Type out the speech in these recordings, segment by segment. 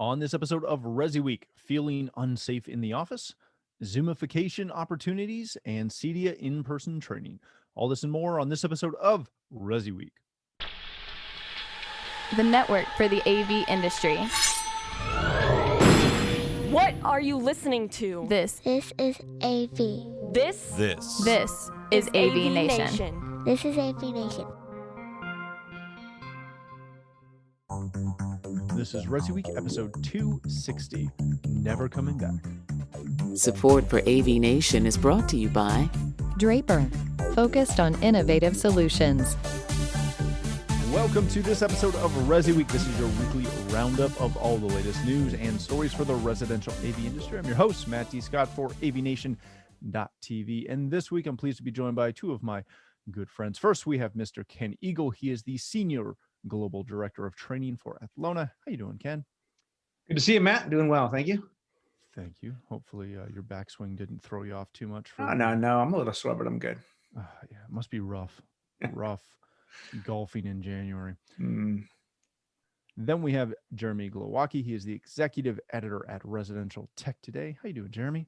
On this episode of ResiWeek, feeling unsafe in the office, zoomification opportunities, and CEDIA in-person training. All this and more on this episode of ResiWeek. The network for the AV industry. What are you listening to? This is AV. This is AVNation. This is AVNation. This is ResiWeek episode 260, Never Coming Back. Support for AVNation is brought to you by Draper, focused on innovative solutions. Welcome to this episode of ResiWeek. This is your weekly roundup of all the latest news and stories for the residential AV industry. I'm your host, Matt D. Scott for AVNation.tv. And this week, I'm pleased to be joined by two of my good friends. First, we have Mr. Ken Eagle. He is the Senior Global Director of Training for Athlona. How you doing, Ken? Good to see you, Matt. Doing well. Thank you. Thank you. Hopefully your backswing didn't throw you off too much. No. I'm a little sore, but I'm good. Yeah, it must be rough golfing in January. Then we have Jeremy Glowacki. He is the Executive Editor at Residential Tech Today. How you doing, Jeremy?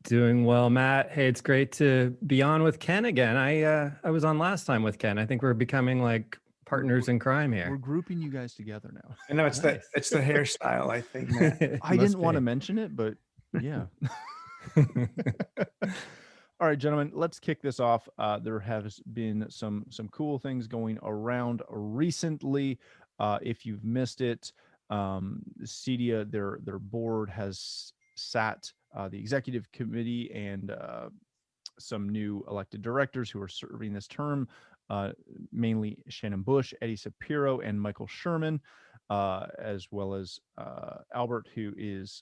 Doing well, Matt. Hey, it's great to be on with Ken again. I was on last time with Ken. I think we're becoming like partners in crime here. We're grouping you guys together now. I know it's the hairstyle, I think. I didn't want to mention it, but yeah. All right, gentlemen, let's kick this off. There has been some cool things going around recently. If you've missed it, CEDIA, their board has sat the executive committee and some new elected directors who are serving this term. Mainly Shannon Bush, Eddie Shapiro, and Michael Sherman, as well as Albert, who is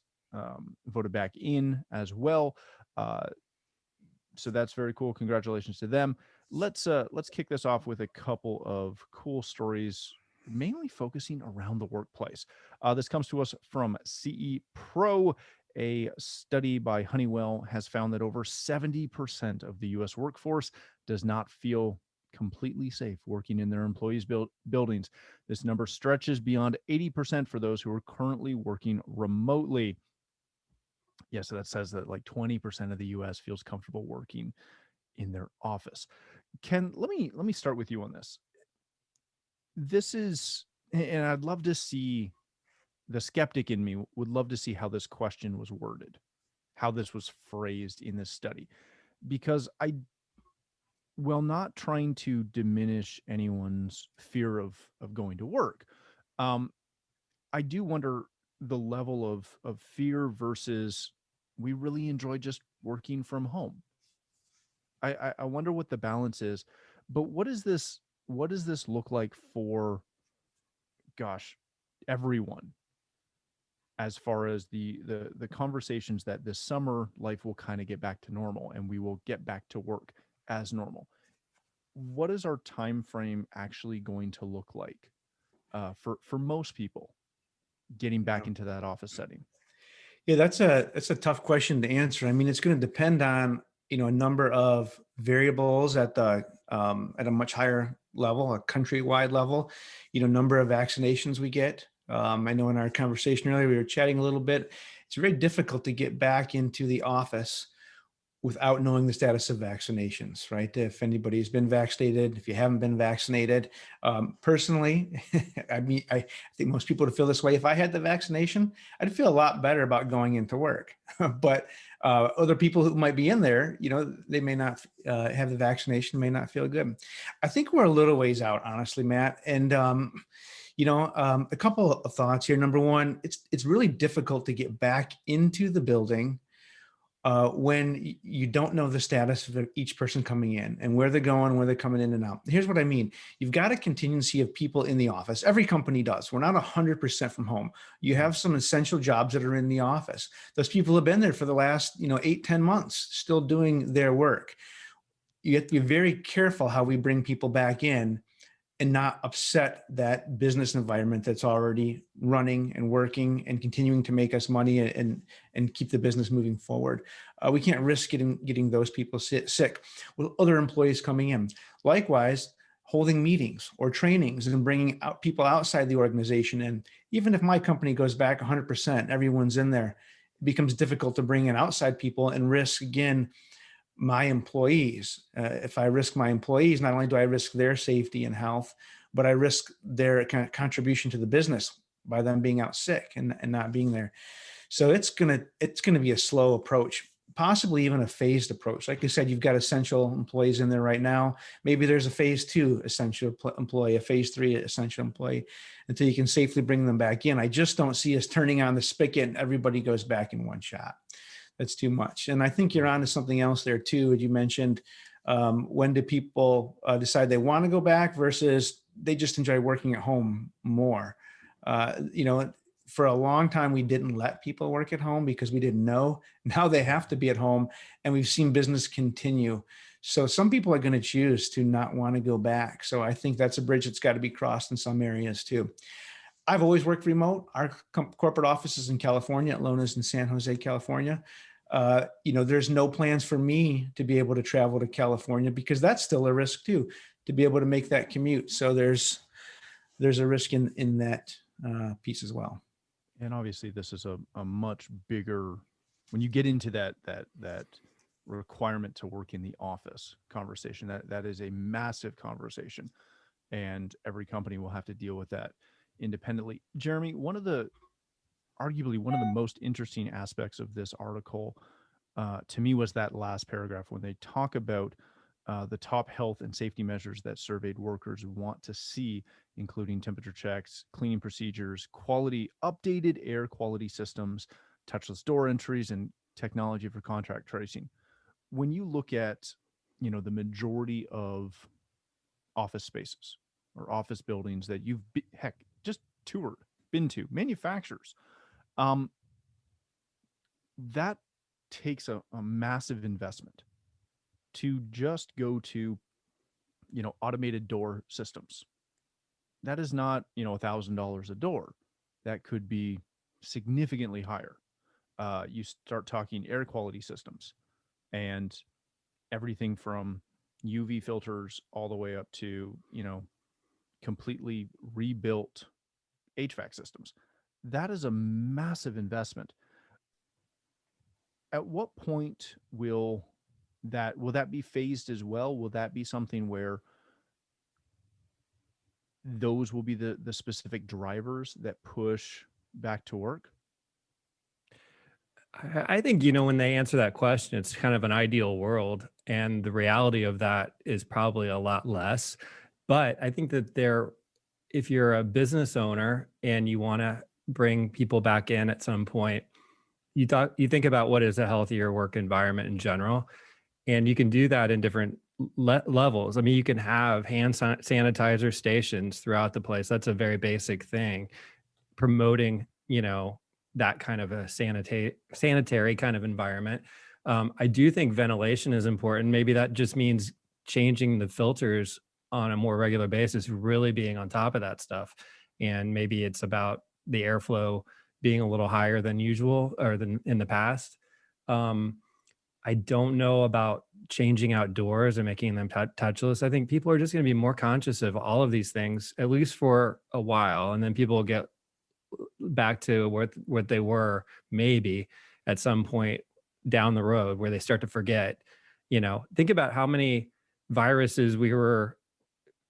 voted back in as well. So that's very cool. Congratulations to them. Let's kick this off with a couple of cool stories, mainly focusing around the workplace. This comes to us from CE Pro. A study by Honeywell has found that over 70% of the U.S. workforce does not feel completely safe working in their employees' buildings. This number stretches beyond 80% for those who are currently working remotely. Yeah, so that says that like 20% of the U.S. feels comfortable working in their office. Ken, let me start with you on this. This is, and I'd love to see, the skeptic in me would love to see how this question was worded, how this was phrased in this study, because while not trying to diminish anyone's fear of going to work, I do wonder the level of fear versus we really enjoy just working from home. I wonder what the balance is, but what does this look like for, everyone, as far as the conversations that this summer life will kind of get back to normal and we will get back to work as normal. What is our time frame actually going to look like for most people getting back into that office setting? Yeah, that's a tough question to answer. I mean, it's going to depend on a number of variables at a much higher level, a countrywide level. Number of vaccinations we get. I know in our conversation earlier we were chatting a little bit. It's very difficult to get back into the office without knowing the status of vaccinations, right? If anybody's been vaccinated, if you haven't been vaccinated. Personally, I think most people would feel this way. If I had the vaccination, I'd feel a lot better about going into work. But other people who might be in there, they may not have the vaccination, may not feel good. I think we're a little ways out, honestly, Matt. And a couple of thoughts here. Number one, it's really difficult to get back into the building when you don't know the status of each person coming in and where they're going, where they're coming in and out. Here's what I mean. You've got a contingency of people in the office. Every company does. We're not 100% from home. You have some essential jobs that are in the office. Those people have been there for the last 8-10 months, still doing their work. You have to be very careful how we bring people back in and not upset that business environment that's already running and working and continuing to make us money and keep the business moving forward. We can't risk getting those people sick with other employees coming in. Likewise, holding meetings or trainings and bringing out people outside the organization and even if my company goes back 100%, everyone's in there, it becomes difficult to bring in outside people and risk, again, my employees. If I risk my employees, not only do I risk their safety and health, but I risk their kind of contribution to the business by them being out sick and not being there. So it's gonna be a slow approach, possibly even a phased approach. Like I said, you've got essential employees in there right now. Maybe there's a phase 2 essential employee, a phase 3 essential employee, until you can safely bring them back in. I just don't see us turning on the spigot and everybody goes back in one shot. That's too much. And I think you're onto something else there too. As you mentioned, when do people decide they want to go back versus they just enjoy working at home more? For a long time, we didn't let people work at home because we didn't know. Now they have to be at home, and we've seen business continue. So some people are going to choose to not want to go back. So I think that's a bridge that's got to be crossed in some areas too. I've always worked remote. Our corporate office is in California, at Lona's in San Jose, California. There's no plans for me to be able to travel to California because that's still a risk too, to be able to make that commute. So there's a risk in that piece as well. And obviously this is a much bigger, when you get into that requirement to work in the office conversation, that is a massive conversation, and every company will have to deal with that independently. Jeremy, arguably one of the most interesting aspects of this article to me was that last paragraph when they talk about the top health and safety measures that surveyed workers want to see, including temperature checks, cleaning procedures, updated air quality systems, touchless door entries, and technology for contact tracing. When you look at, the majority of office spaces or office buildings that you've just been to, manufacturers, that takes a massive investment to just go to, automated door systems. That is not, $1,000 a door. That could be significantly higher. You start talking air quality systems and everything from UV filters all the way up to, completely rebuilt HVAC systems. That is a massive investment. At what point will that be phased as well? Will that be something where those will be the specific drivers that push back to work? I think, when they answer that question, it's kind of an ideal world. And the reality of that is probably a lot less. But I think that if you're a business owner and you want to bring people back in at some point, you think about what is a healthier work environment in general. And you can do that in different levels. I mean, you can have hand sanitizer stations throughout the place. That's a very basic thing. Promoting, that kind of a sanitary kind of environment. I do think ventilation is important. Maybe that just means changing the filters on a more regular basis, really being on top of that stuff. And maybe it's about the airflow being a little higher than usual or than in the past. I don't know about changing outdoors and making them touchless. I think people are just going to be more conscious of all of these things, at least for a while. And then people will get back to what they were maybe at some point down the road where they start to forget. Think about how many viruses we were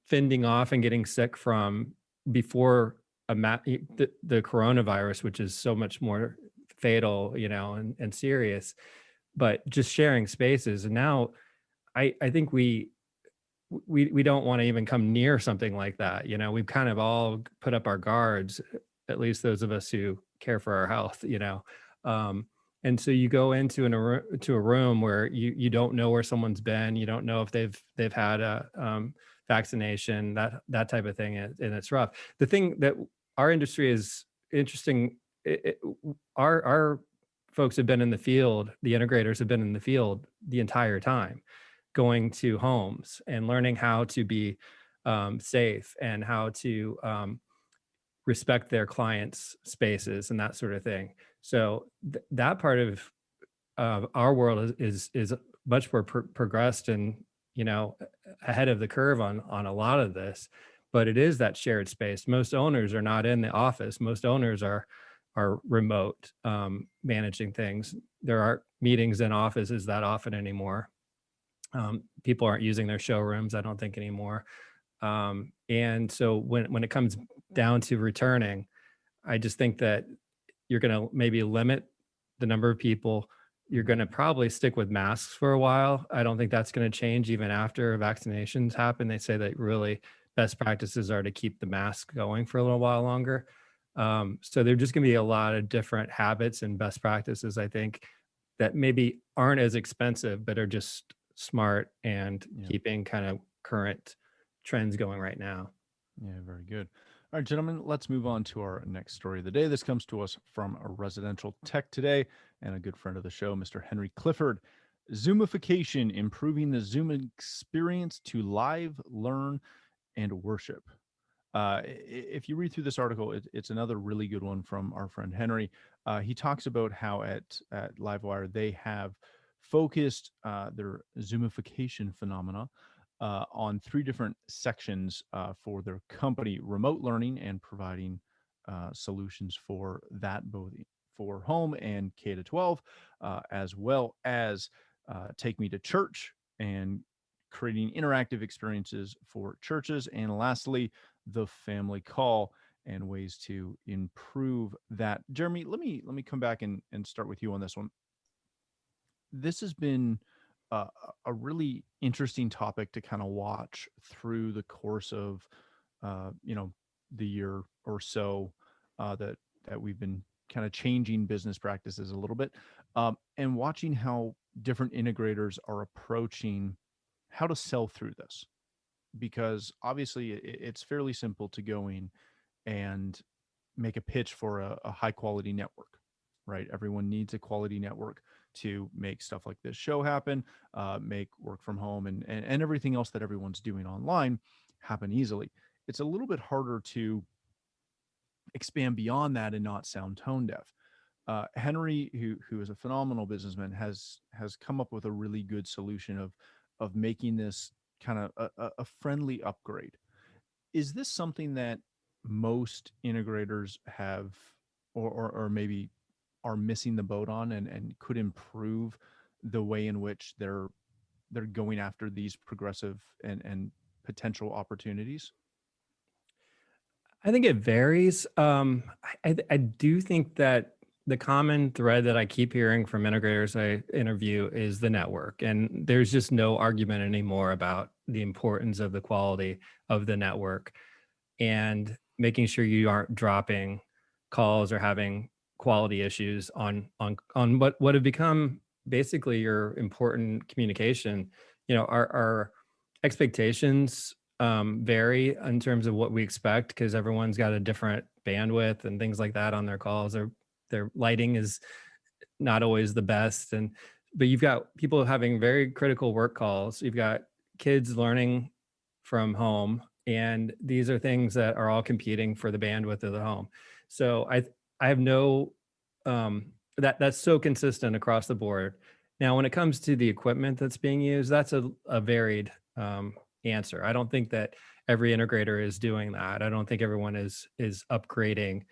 fending off and getting sick from before the coronavirus, which is so much more fatal, and serious, but just sharing spaces. And now I think we don't want to even come near something like that. We've kind of all put up our guards, at least those of us who care for our health, and so you go into a room where you don't know where someone's been. You don't know if they've had a vaccination, that type of thing. And it's rough. The thing that our industry is interesting, our folks have been in the field, the integrators have been in the field the entire time, going to homes and learning how to be safe and how to respect their clients' spaces and that sort of thing. So that part of our world is much more progressed and ahead of the curve on a lot of this. but it is that shared space. Most owners are not in the office. Most owners are remote, managing things. There aren't meetings in offices that often anymore. People aren't using their showrooms, I don't think, anymore. And so when it comes down to returning, I just think that you're going to maybe limit the number of people. You're going to probably stick with masks for a while. I don't think that's going to change even after vaccinations happen. They say that really best practices are to keep the mask going for a little while longer. So there are just going to be a lot of different habits and best practices, I think, that maybe aren't as expensive, but are just smart and keeping kind of current trends going right now. Yeah, very good. All right, gentlemen, let's move on to our next story of the day. This comes to us from a Residential Tech Today and a good friend of the show, Mr. Henry Clifford. Zoomification, improving the Zoom experience to live, learn, and worship. If you read through this article, it's another really good one from our friend Henry. He talks about how at Livewire they have focused their Zoomification phenomena on three different sections for their company: remote learning and providing solutions for that, both for home and K to 12, as well as Take Me to Church and creating interactive experiences for churches, and lastly, the family call and ways to improve that. Jeremy, let me come back and start with you on this one. This has been a really interesting topic to kind of watch through the course of the year or so that we've been kind of changing business practices a little bit, and watching how different integrators are approaching how to sell through this, because obviously it's fairly simple to go in and make a pitch for a high quality network, right? Everyone needs a quality network to make stuff like this show happen, make work from home and everything else that everyone's doing online happen easily. It's a little bit harder to expand beyond that and not sound tone deaf. Henry, who is a phenomenal businessman, has come up with a really good solution of making this kind of a friendly upgrade. Is this something that most integrators have, or maybe are missing the boat on, and could improve the way in which they're going after these progressive and potential opportunities? I think it varies. I do think that the common thread that I keep hearing from integrators I interview is the network. And there's just no argument anymore about the importance of the quality of the network and making sure you aren't dropping calls or having quality issues on what have become basically your important communication. Our expectations vary in terms of what we expect, because everyone's got a different bandwidth and things like that on their calls. Their lighting is not always the best, but you've got people having very critical work calls. You've got kids learning from home, and these are things that are all competing for the bandwidth of the home. So I have no that's so consistent across the board. Now, when it comes to the equipment that's being used, that's a varied answer. I don't think that every integrator is doing that. I don't think everyone is upgrading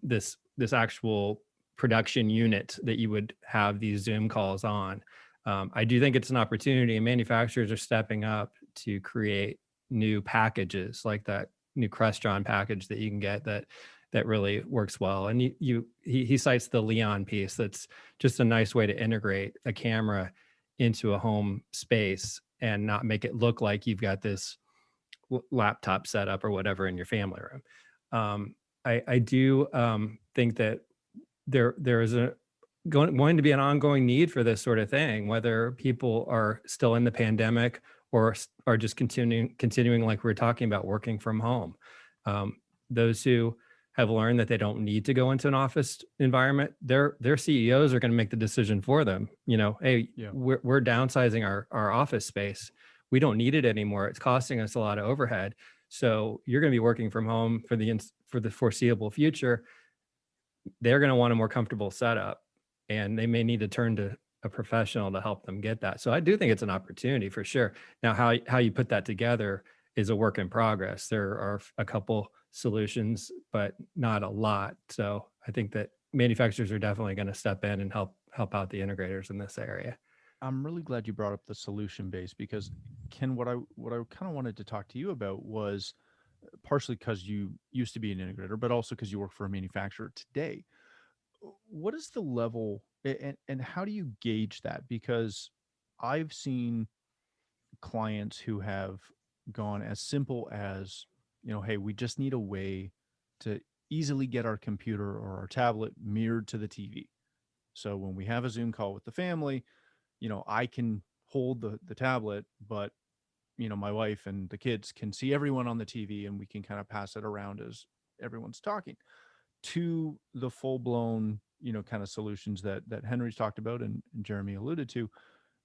this actual production unit that you would have these Zoom calls on. I do think it's an opportunity, and manufacturers are stepping up to create new packages, like that new Crestron package that you can get that really works well. And he cites the Leon piece. That's just a nice way to integrate a camera into a home space and not make it look like you've got this laptop setup or whatever in your family room. I do think that there is going to be an ongoing need for this sort of thing, whether people are still in the pandemic or are just continuing like we're talking about, working from home. Those who have learned that they don't need to go into an office environment, their CEOs are going to make the decision for them. Hey, we're downsizing our office space. We don't need it anymore. It's costing us a lot of overhead. So you're going to be working from home for the foreseeable future. They're going to want a more comfortable setup, and they may need to turn to a professional to help them get that. So I do think it's an opportunity for sure. Now, how you put that together is a work in progress. There are a couple solutions, but not a lot. So I think that manufacturers are definitely going to step in and help out the integrators in this area. I'm really glad you brought up the solution base because Ken, what I kind of wanted to talk to you about was partially because you used to be an integrator, but also because you work for a manufacturer today. What is the level and how do you gauge that? Because I've seen clients who have gone as simple as, hey, we just need a way to easily get our computer or our tablet mirrored to the TV. So when we have a Zoom call with the family, I can hold the tablet, but my wife and the kids can see everyone on the TV and we can kind of pass it around as everyone's talking, to the full blown, kind of solutions that Henry's talked about and Jeremy alluded to,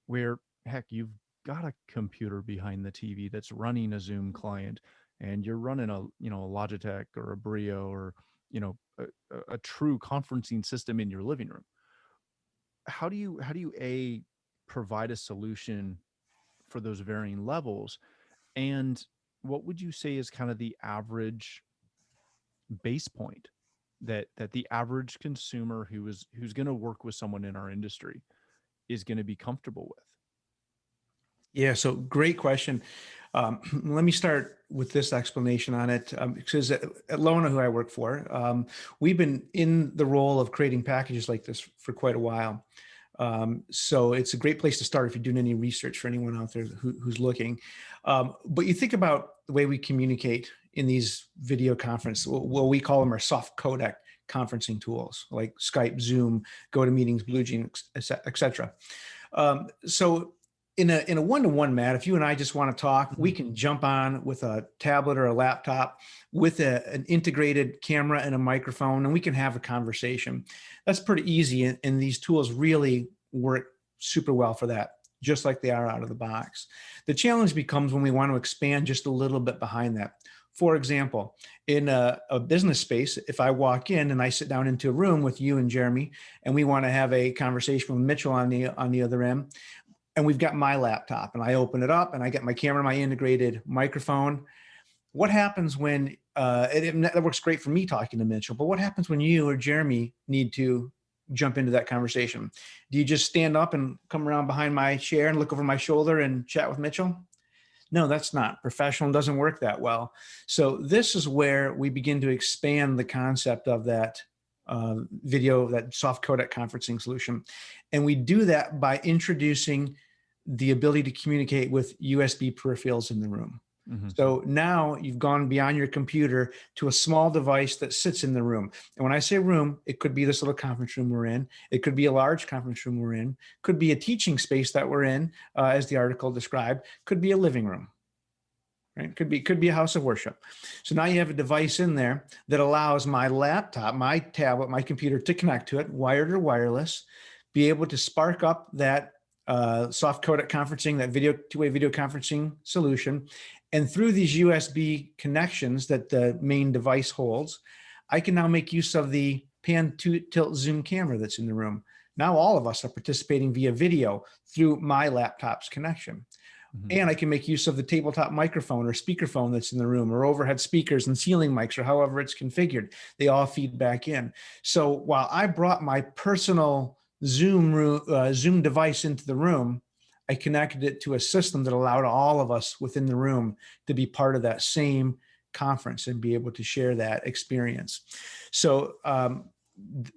where heck, you've got a computer behind the TV that's running a Zoom client and you're running a Logitech or a Brio or, a true conferencing system in your living room. How do you provide a solution for those varying levels? And what would you say is kind of the average base point that the average consumer who's going to work with someone in our industry is going to be comfortable with? Yeah, so great question. Let me start with this explanation on it. Because at Lona, who I work for, we've been in the role of creating packages like this for quite a while. So it's a great place to start if you're doing any research for anyone out there who's looking. But you think about the way we communicate in these video conference, well, we call them our soft codec conferencing tools like Skype, Zoom, GoToMeetings, BlueJeans, et cetera. So in a one-to-one, Matt, if you and I just want to talk, we can jump on with a tablet or a laptop with an integrated camera and a microphone, and we can have a conversation. That's pretty easy, and these tools really work super well for that, just like they are out of the box. The challenge becomes when we want to expand just a little bit behind that. For example, in a business space, if I walk in and I sit down into a room with you and Jeremy, and we want to have a conversation with Mitchell on the other end, and we've got my laptop and I open it up and I get my camera, my integrated microphone. What happens when, that works great for me talking to Mitchell, but what happens when you or Jeremy need to jump into that conversation? Do you just stand up and come around behind my chair and look over my shoulder and chat with Mitchell? No, that's not professional. It doesn't work that well. So this is where we begin to expand the concept of that video, that soft codec conferencing solution. And we do that by introducing the ability to communicate with USB peripherals in the room. Mm-hmm. So now you've gone beyond your computer to a small device that sits in the room. And when I say room, it could be this little conference room we're in. It could be a large conference room we're in. Could be a teaching space that we're in, as the article described. Could be a living room. Right? Could be a house of worship. So now you have a device in there that allows my laptop, my tablet, my computer to connect to it, wired or wireless, be able to spark up that soft codec conferencing, that two-way video conferencing solution. And through these USB connections that the main device holds, I can now make use of the pan tilt zoom camera that's in the room. Now all of us are participating via video through my laptop's connection. Mm-hmm. And I can make use of the tabletop microphone or speakerphone that's in the room, or overhead speakers and ceiling mics, or however it's configured. They all feed back in. So while I brought my personal Zoom device into the room, I connected it to a system that allowed all of us within the room to be part of that same conference and be able to share that experience. So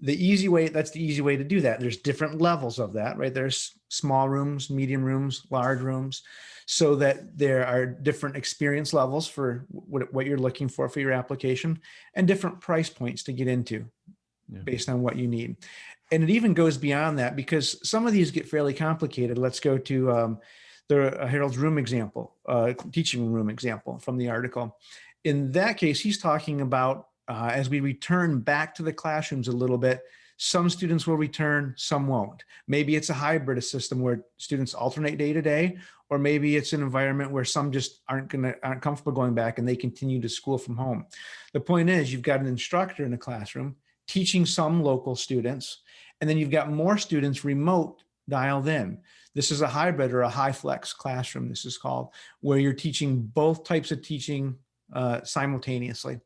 the easy way to do that. There's different levels of that, right? There's small rooms, medium rooms, large rooms, so that there are different experience levels for what you're looking for your application, and different price points to get into based on what you need. And it even goes beyond that, because some of these get fairly complicated. Let's go to the Harold's room example, teaching room example from the article. In that case, he's talking about as we return back to the classrooms a little bit, some students will return, some won't. Maybe it's a hybrid system where students alternate day to day, or maybe it's an environment where some just aren't comfortable going back and they continue to school from home. The point is, you've got an instructor in the classroom teaching some local students, and then you've got more students remote dialed in. This is a hybrid or a high flex classroom, this is called, where you're teaching both types of teaching simultaneously.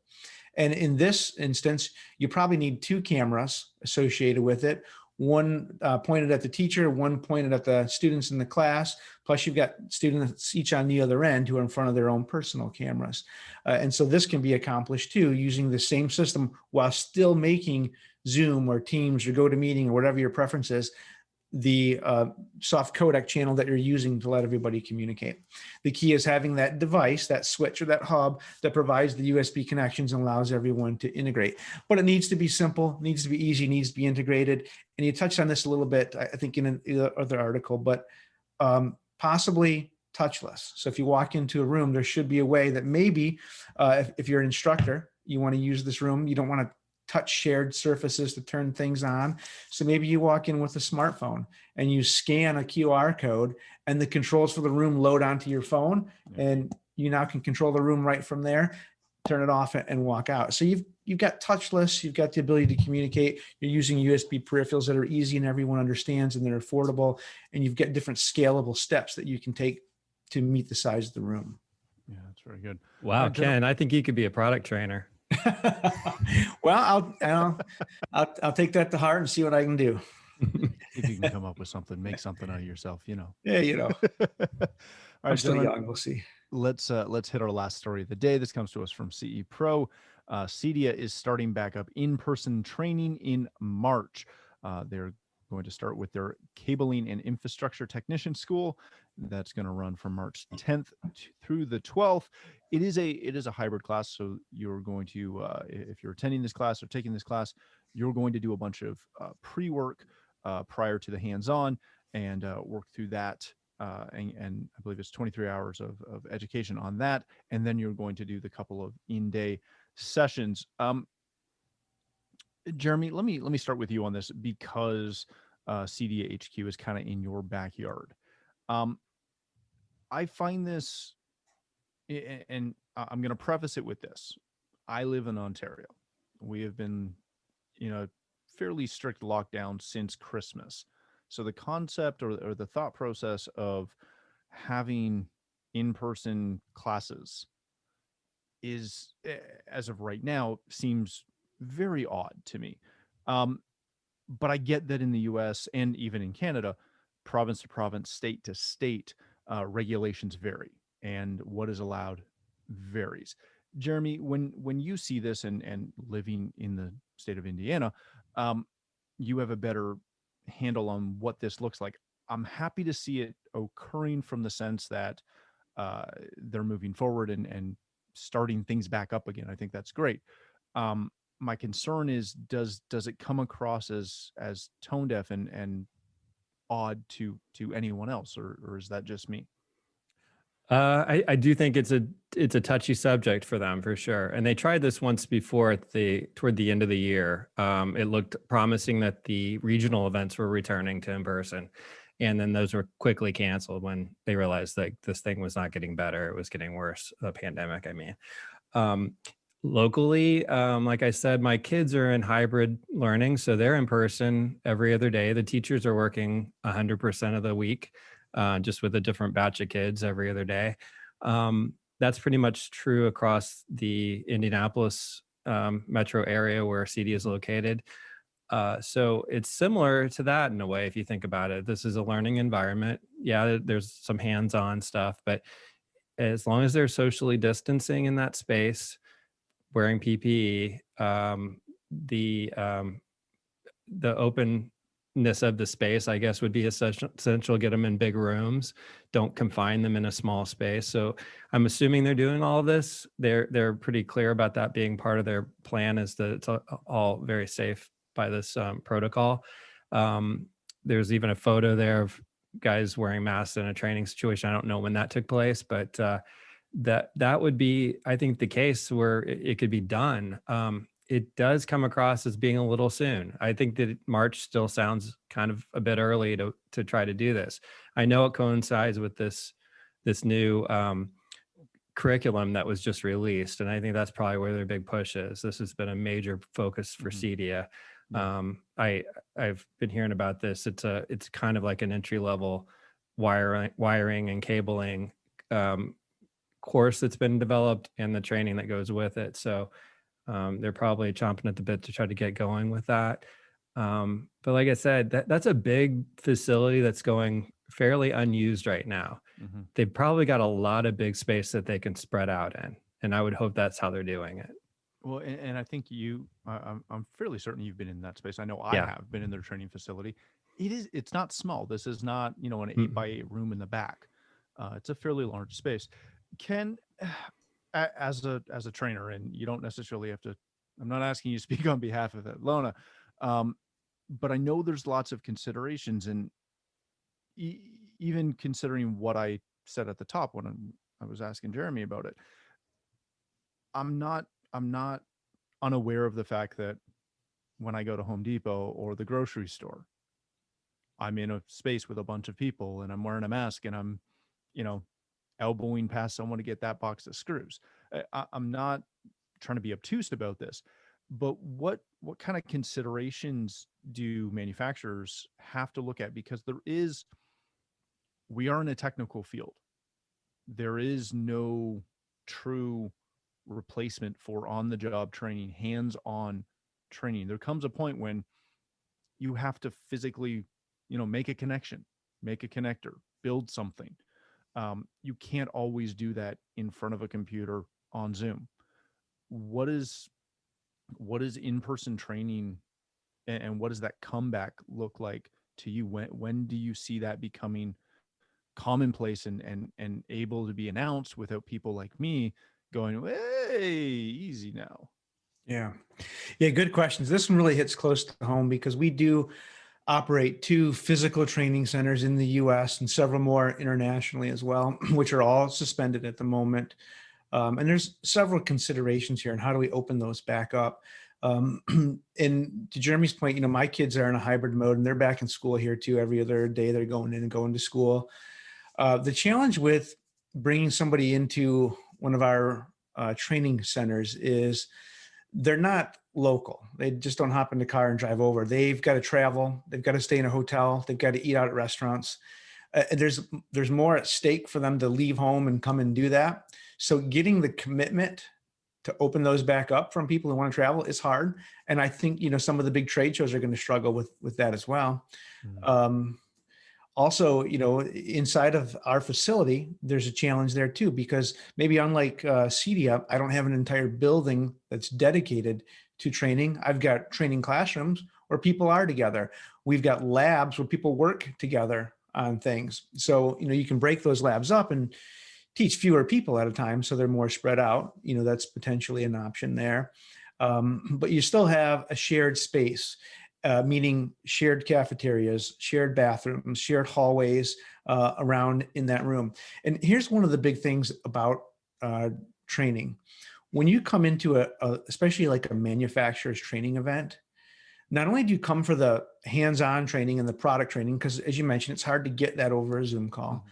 And in this instance, you probably need 2 cameras associated with it, one pointed at the teacher, one pointed at the students in the class. Plus, you've got students each on the other end who are in front of their own personal cameras. And so this can be accomplished too, using the same system while still making Zoom or Teams or GoToMeeting or whatever your preference is, the soft codec channel that you're using to let everybody communicate. The key is having that device, that switch or that hub that provides the USB connections and allows everyone to integrate. But it needs to be simple, needs to be easy, needs to be integrated. And you touched on this a little bit, I think, in another article, but possibly touchless. So if you walk into a room, there should be a way that maybe if you're an instructor, you want to use this room, you don't want to touch shared surfaces to turn things on. So maybe you walk in with a smartphone and you scan a QR code and the controls for the room load onto your phone, and you now can control the room right from there, turn it off and walk out. So you've got touchless, you've got the ability to communicate, you're using USB peripherals that are easy and everyone understands and they're affordable, and you've got different scalable steps that you can take to meet the size of the room. Yeah, that's very good. Wow, Ken, I think you could be a product trainer. Well, I'll take that to heart and see what I can do. If you can come up with something, make something out of yourself, Yeah, All right, I'm still gentlemen, young. We'll see. let's hit our last story of the day. This comes to us from CE Pro. CEDIA is starting back up in-person training in March. They're going to start with their cabling and infrastructure technician school. That's going to run from March 10th through the 12th. It is a hybrid class, so you're going to, if you're attending this class or taking this class, you're going to do a bunch of pre-work prior to the hands-on and work through that. And I believe it's 23 hours of education on that, and then you're going to do the couple of in-day sessions. Jeremy, let me start with you on this because CEDIA HQ is kind of in your backyard. I find this, and I'm going to preface it with this. I live in Ontario. We have been, fairly strict lockdown since Christmas. So the concept or the thought process of having in-person classes is, as of right now, seems very odd to me. But I get that in the US and even in Canada, province to province, state to state, regulations vary and what is allowed varies. Jeremy, when you see this and living in the state of Indiana, you have a better handle on what this looks like. I'm happy to see it occurring from the sense that they're moving forward and starting things back up again. I think that's great. My concern is, does it come across as tone deaf and odd to anyone else, or is that just me? I do think it's a touchy subject for them for sure. And they tried this once before toward the end of the year. It looked promising that the regional events were returning to in person, and then those were quickly canceled when they realized that this thing was not getting better; it was getting worse. The pandemic, I mean. Locally, like I said, my kids are in hybrid learning, so they're in person every other day. The teachers are working 100% of the week, just with a different batch of kids every other day. That's pretty much true across the Indianapolis metro area where CEDIA is located. So it's similar to that in a way, if you think about it. This is a learning environment. Yeah, there's some hands-on stuff, but as long as they're socially distancing in that space, wearing PPE, the openness of the space, I guess, would be essential. Get them in big rooms. Don't confine them in a small space. So I'm assuming they're doing all of this. They're pretty clear about that being part of their plan, is that it's all very safe by this protocol. There's even a photo there of guys wearing masks in a training situation. I don't know when that took place, but that would be, I think, the case where it could be done. It does come across as being a little soon. I think that March still sounds kind of a bit early to try to do this. I know it coincides with this new curriculum that was just released, and I think that's probably where their big push is. This has been a major focus for CEDIA, Yeah. I've been hearing about this. It's kind of like an entry level wiring and cabling course that's been developed and the training that goes with it. So they're probably chomping at the bit to try to get going with that. But like I said, that's a big facility that's going fairly unused right now. Mm-hmm. They've probably got a lot of big space that they can spread out in. And I would hope that's how they're doing it. Well, and I think I'm fairly certain you've been in that space. I know I Yeah. have been in their training facility. It's not small. This is not, an 8x8 room in the back. It's a fairly large space. Ken, as a trainer, and you don't necessarily have to, I'm not asking you to speak on behalf of Atlona, but I know there's lots of considerations, and even considering what I said at the top when I was asking Jeremy about it, I'm not unaware of the fact that when I go to Home Depot or the grocery store, I'm in a space with a bunch of people and I'm wearing a mask and I'm, elbowing past someone to get that box of screws. I'm not trying to be obtuse about this, but what kind of considerations do manufacturers have to look at? Because we are in a technical field. There is no true replacement for on-the-job training, hands-on training. There comes a point when you have to physically, make a connection, make a connector, build something. You can't always do that in front of a computer on Zoom. What is in-person training, and what does that comeback look like to you? When do you see that becoming commonplace and able to be announced without people like me going, hey, easy now? Yeah. Yeah. Good questions. This one really hits close to home because we do operate 2 physical training centers in the US and several more internationally as well, which are all suspended at the moment. And there's several considerations here and how do we open those back up? And to Jeremy's point, my kids are in a hybrid mode and they're back in school here too. Every other day they're going in and going to school. The challenge with bringing somebody into one of our training centers is they're not local. They just don't hop in the car and drive over. They've got to travel. They've got to stay in a hotel. They've got to eat out at restaurants. There's more at stake for them to leave home and come and do that. So getting the commitment to open those back up from people who want to travel is hard. And I think, some of the big trade shows are going to struggle with that as well. Mm-hmm. Also, inside of our facility, there's a challenge there too, because maybe unlike CEDIA, I don't have an entire building that's dedicated to training. I've got training classrooms where people are together. We've got labs where people work together on things. So, you can break those labs up and teach fewer people at a time, so they're more spread out. That's potentially an option there. But you still have a shared space. Meaning shared cafeterias, shared bathrooms, shared hallways around in that room. And here's one of the big things about training. When you come into especially like a manufacturer's training event, not only do you come for the hands-on training and the product training, because as you mentioned, it's hard to get that over a Zoom call. Mm-hmm.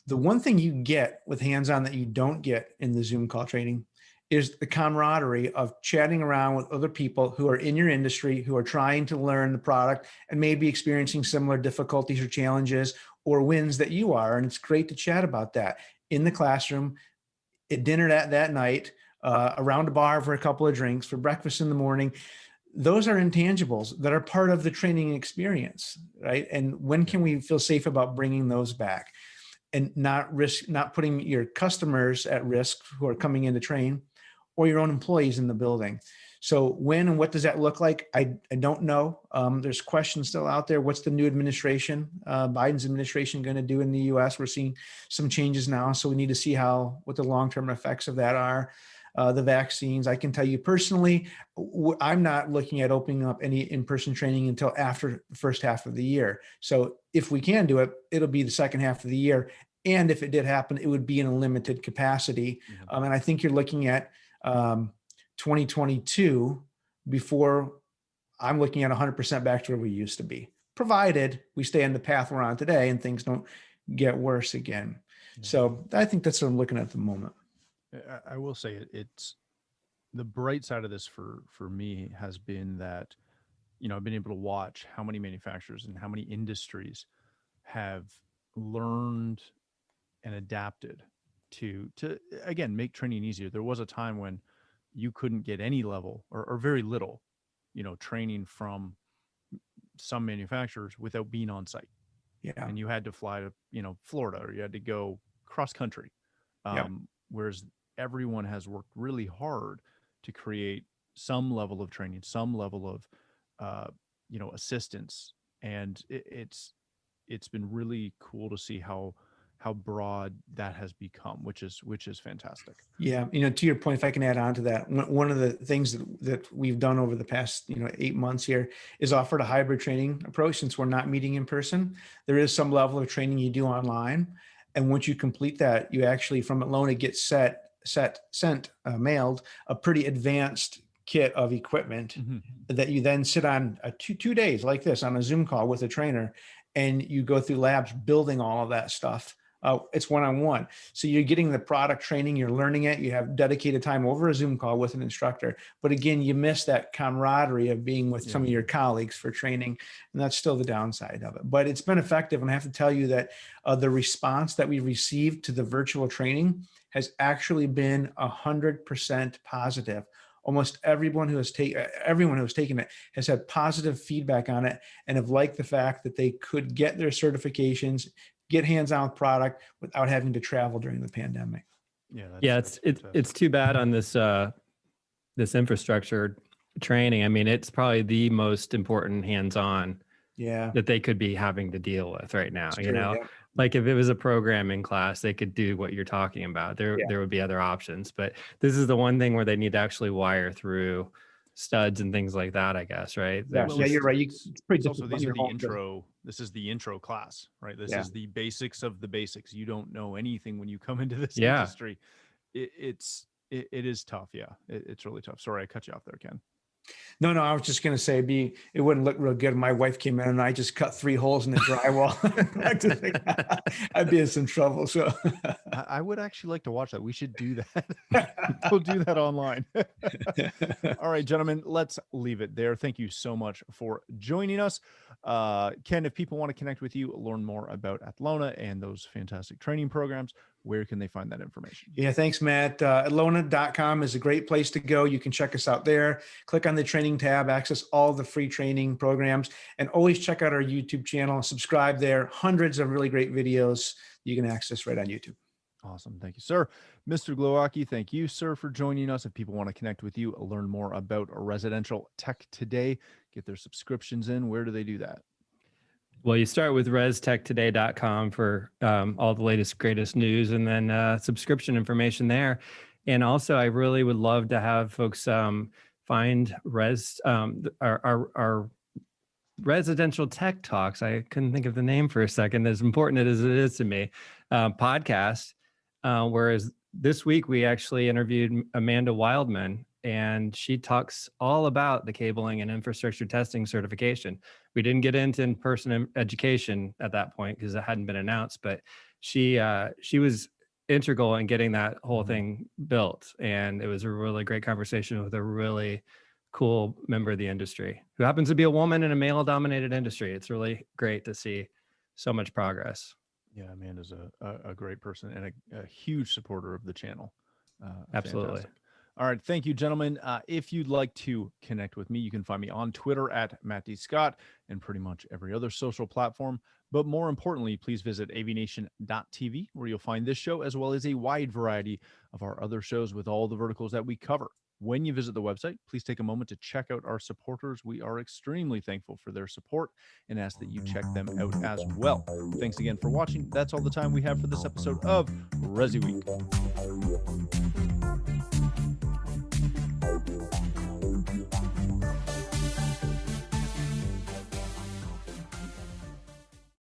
The one thing you get with hands-on that you don't get in the Zoom call training is the camaraderie of chatting around with other people who are in your industry, who are trying to learn the product and maybe experiencing similar difficulties or challenges or wins that you are. And it's great to chat about that in the classroom, at dinner that night, around a bar for a couple of drinks, for breakfast in the morning. Those are intangibles that are part of the training experience, right? And when can we feel safe about bringing those back and not putting your customers at risk who are coming in to train, or your own employees in the building? So when and what does that look like? I don't know. There's questions still out there. What's the new administration, Biden's administration, going to do in the US? We're seeing some changes now, so we need to see what the long-term effects of that are. The vaccines, I can tell you personally, I'm not looking at opening up any in-person training until after the first half of the year. So if we can do it, it'll be the second half of the year. And if it did happen, it would be in a limited capacity. Mm-hmm. And I think you're looking at 2022 before I'm looking at 100% back to where we used to be, provided we stay on the path we're on today and things don't get worse again. Yeah. So I think that's what I'm looking at the moment. I will say it's the bright side of this for me has been that I've been able to watch how many manufacturers and how many industries have learned and adapted to again make training easier. There was a time when you couldn't get any level or very little, training from some manufacturers without being on site. Yeah. And you had to fly to, Florida, or you had to go cross country. Yep. Whereas everyone has worked really hard to create some level of training, some level of, assistance. And it's been really cool to see how broad that has become, which is fantastic. Yeah. To your point, if I can add on to that, one of the things that we've done over the past, 8 months here is offered a hybrid training approach. Since we're not meeting in person, there is some level of training you do online. And once you complete that, you actually from Atlona get mailed a pretty advanced kit of equipment that you then sit on 2 days like this on a Zoom call with a trainer, and you go through labs building all of that stuff. It's one-on-one. So you're getting the product training, you're learning it, you have dedicated time over a Zoom call with an instructor. But again, you miss that camaraderie of being with some of your colleagues for training. And that's still the downside of it. But it's been effective. And I have to tell you that the response that we received to the virtual training has actually been 100% positive. Almost everyone who has taken it has had positive feedback on it and have liked the fact that they could get their certifications, get hands-on with product without having to travel during the pandemic. It's too bad on this this infrastructure training. I mean, it's probably the most important hands-on that they could be having to deal with right now. Like if it was a programming class, they could do what you're talking about. There would be other options, but this is the one thing where they need to actually wire through studs and things like that, I guess, right? Yeah, you're right. It's pretty also, these are the intro. This is the intro class, right? This is the basics of the basics. You don't know anything when you come into this industry. It is tough. Yeah, it's really tough. Sorry, I cut you off there, Ken. No, I was just going to say, it wouldn't look real good. My wife came in and I just cut 3 holes in the drywall. I'd be in some trouble. So I would actually like to watch that. We should do that. We'll do that online. All right, gentlemen, let's leave it there. Thank you so much for joining us. Ken, if people want to connect with you, learn more about Atlona and those fantastic training programs, where can they find that information? Yeah, thanks, Matt. Atlona.com is a great place to go. You can check us out there. Click on the training tab, access all the free training programs, and always check out our YouTube channel. Subscribe there. Hundreds of really great videos you can access right on YouTube. Awesome. Thank you, sir. Mr. Glowacki, thank you, sir, for joining us. If people want to connect with you, learn more about residential tech today, get their subscriptions in, where do they do that? Well, you start with restechtoday.com for all the latest, greatest news, and then subscription information there. And also, I really would love to have folks find our residential tech talks. I couldn't think of the name for a second, as important as it is to me, podcast. Whereas this week, we actually interviewed Amanda Wildman, and she talks all about the cabling and infrastructure testing certification. We didn't get into in-person education at that point because it hadn't been announced, but she was integral in getting that whole thing built. And it was a really great conversation with a really cool member of the industry who happens to be a woman in a male-dominated industry. It's really great to see so much progress. Yeah, Amanda's a great person and a huge supporter of the channel. Absolutely. Fantastic. All right. Thank you, gentlemen. If you'd like to connect with me, you can find me on Twitter at Matt D. Scott and pretty much every other social platform. But more importantly, please visit AVNation.tv, where you'll find this show as well as a wide variety of our other shows with all the verticals that we cover. When you visit the website, please take a moment to check out our supporters. We are extremely thankful for their support and ask that you check them out as well. Thanks again for watching. That's all the time we have for this episode of ResiWeek.